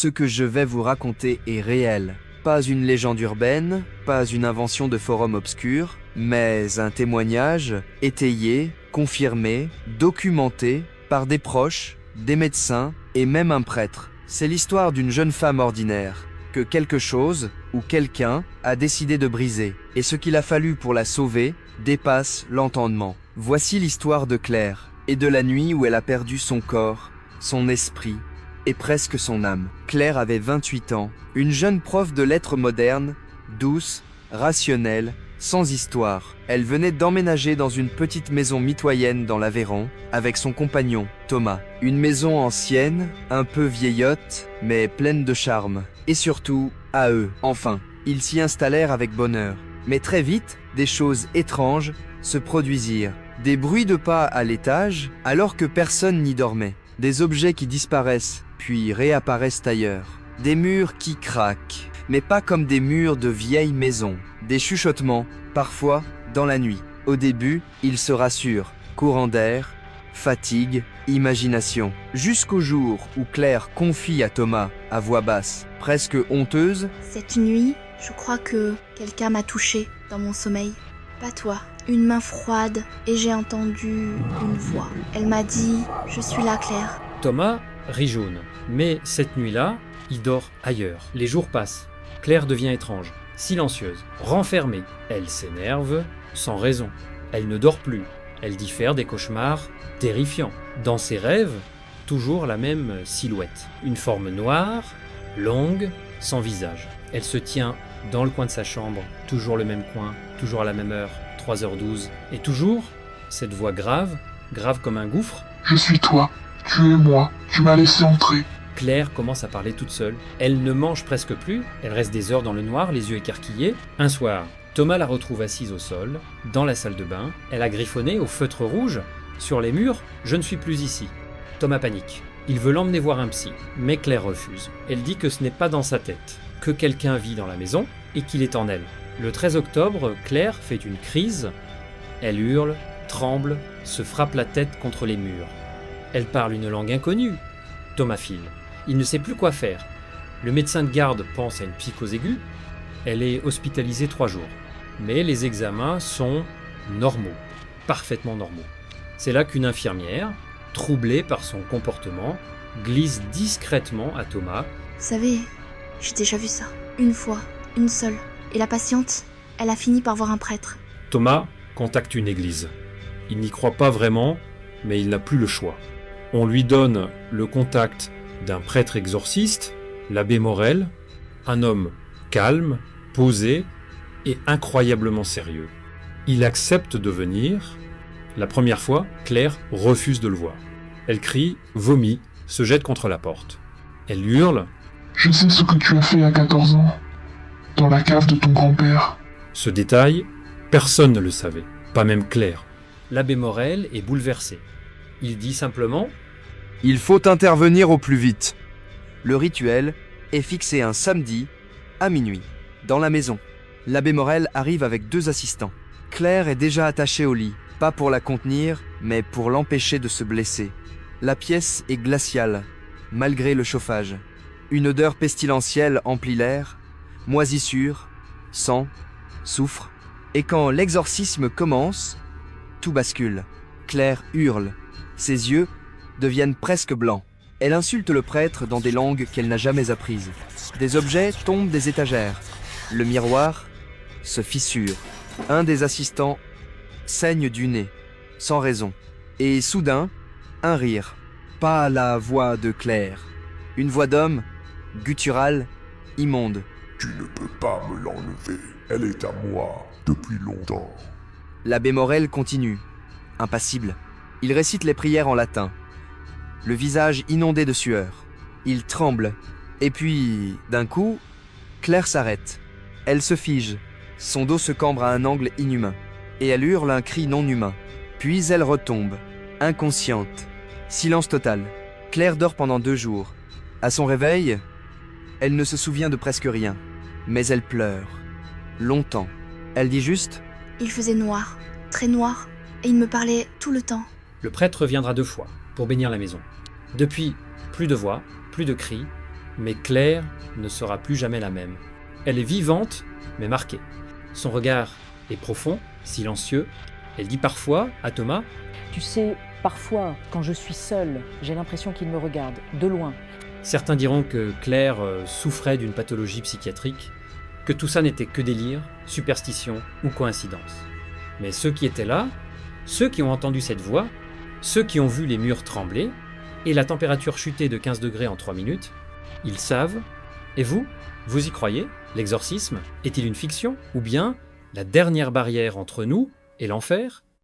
Ce que je vais vous raconter est réel. Pas une légende urbaine, pas une invention de forum obscur, mais un témoignage étayé, confirmé, documenté par des proches, des médecins et même un prêtre. C'est l'histoire d'une jeune femme ordinaire que quelque chose ou quelqu'un a décidé de briser. Et ce qu'il a fallu pour la sauver dépasse l'entendement. Voici l'histoire de Claire et de la nuit où elle a perdu son corps, son esprit et presque son âme. Claire avait 28 ans, une jeune prof de lettres modernes, douce, rationnelle, sans histoire. Elle venait d'emménager dans une petite maison mitoyenne dans l'Aveyron avec son compagnon, Thomas. Une maison ancienne, un peu vieillotte, mais pleine de charme. Et surtout, à eux, enfin. Ils s'y installèrent avec bonheur. Mais très vite, des choses étranges se produisirent. Des bruits de pas à l'étage, alors que personne n'y dormait. Des objets qui disparaissent, puis réapparaissent ailleurs. Des murs qui craquent, mais pas comme des murs de vieilles maisons. Des chuchotements, parfois, dans la nuit. Au début, ils se rassurent. Courant d'air, fatigue, imagination. Jusqu'au jour où Claire confie à Thomas, à voix basse, presque honteuse, « Cette nuit, je crois que quelqu'un m'a touchée dans mon sommeil. Pas toi. Une main froide et j'ai entendu une voix. Elle m'a dit « Je suis là, Claire. » Thomas rit jaune, mais cette nuit-là, il dort ailleurs. Les jours passent. Claire devient étrange, silencieuse, renfermée. Elle s'énerve sans raison. Elle ne dort plus. Elle diffère des cauchemars terrifiants. Dans ses rêves, toujours la même silhouette. Une forme noire, longue, sans visage. Elle se tient dans le coin de sa chambre, toujours le même coin, toujours à la même heure, 3h12. Et toujours, cette voix grave, grave comme un gouffre. « Je suis toi, tu es moi, tu m'as laissé entrer. » Claire commence à parler toute seule. Elle ne mange presque plus, elle reste des heures dans le noir, les yeux écarquillés. Un soir, Thomas la retrouve assise au sol, dans la salle de bain. Elle a griffonné au feutre rouge, sur les murs, « Je ne suis plus ici ». Thomas panique. Il veut l'emmener voir un psy, mais Claire refuse. Elle dit que ce n'est pas dans sa tête, que quelqu'un vit dans la maison et qu'il est en elle. Le 13 octobre, Claire fait une crise. Elle hurle, tremble, se frappe la tête contre les murs. Elle parle une langue inconnue. Thomas file. Il ne sait plus quoi faire. Le médecin de garde pense à une psychose aiguë. Elle est hospitalisée 3 jours. Mais les examens sont normaux, parfaitement normaux. C'est là qu'une infirmière, troublée par son comportement, glisse discrètement à Thomas. « Vous savez, j'ai déjà vu ça. Une fois, une seule. Et la patiente, elle a fini par voir un prêtre. » Thomas contacte une église. Il n'y croit pas vraiment, mais il n'a plus le choix. On lui donne le contact d'un prêtre exorciste, l'abbé Morel, un homme calme, posé et incroyablement sérieux. Il accepte de venir. La première fois, Claire refuse de le voir. Elle crie, vomit, se jette contre la porte. Elle hurle. « Je sais ce que tu as fait à 14 ans, dans la cave de ton grand-père. » Ce détail, personne ne le savait, pas même Claire. L'abbé Morel est bouleversé. Il dit simplement « Il faut intervenir au plus vite. » Le rituel est fixé un samedi à minuit, dans la maison. L'abbé Morel arrive avec 2 assistants. Claire est déjà attachée au lit, pas pour la contenir, mais pour l'empêcher de se blesser. La pièce est glaciale, malgré le chauffage. Une odeur pestilentielle emplit l'air, moisissure, sang, soufre. Et quand l'exorcisme commence, tout bascule. Claire hurle. Ses yeux deviennent presque blancs. Elle insulte le prêtre dans des langues qu'elle n'a jamais apprises. Des objets tombent des étagères. Le miroir se fissure. Un des assistants saigne du nez, sans raison. Et soudain, un rire. Pas la voix de Claire. Une voix d'homme, gutturale, immonde. « Tu ne peux pas me l'enlever. Elle est à moi depuis longtemps. » L'abbé Morel continue, impassible. Il récite les prières en latin, le visage inondé de sueur. Il tremble. Et puis, d'un coup, Claire s'arrête. Elle se fige. Son dos se cambre à un angle inhumain. Et elle hurle un cri non humain. Puis elle retombe, inconsciente. Silence total. Claire dort pendant 2 jours. À son réveil, elle ne se souvient de presque rien. Mais elle pleure. Longtemps. Elle dit juste « Il faisait noir, très noir, et il me parlait tout le temps. » Le prêtre viendra 2 fois pour bénir la maison. Depuis, plus de voix, plus de cris, Mais Claire ne sera plus jamais la même. Elle est vivante, mais marquée. Son regard est profond, silencieux. Elle dit parfois à Thomas « Tu sais, parfois, quand je suis seule, j'ai l'impression qu'il me regarde, de loin. » Certains diront que Claire souffrait d'une pathologie psychiatrique, que tout ça n'était que délire, superstition ou coïncidence. Mais ceux qui étaient là, ceux qui ont entendu cette voix, ceux qui ont vu les murs trembler et la température chuter de 15 degrés en 3 minutes, ils savent. Et vous, vous y croyez? L'exorcisme est-il une fiction? Ou bien la dernière barrière entre nous et l'enfer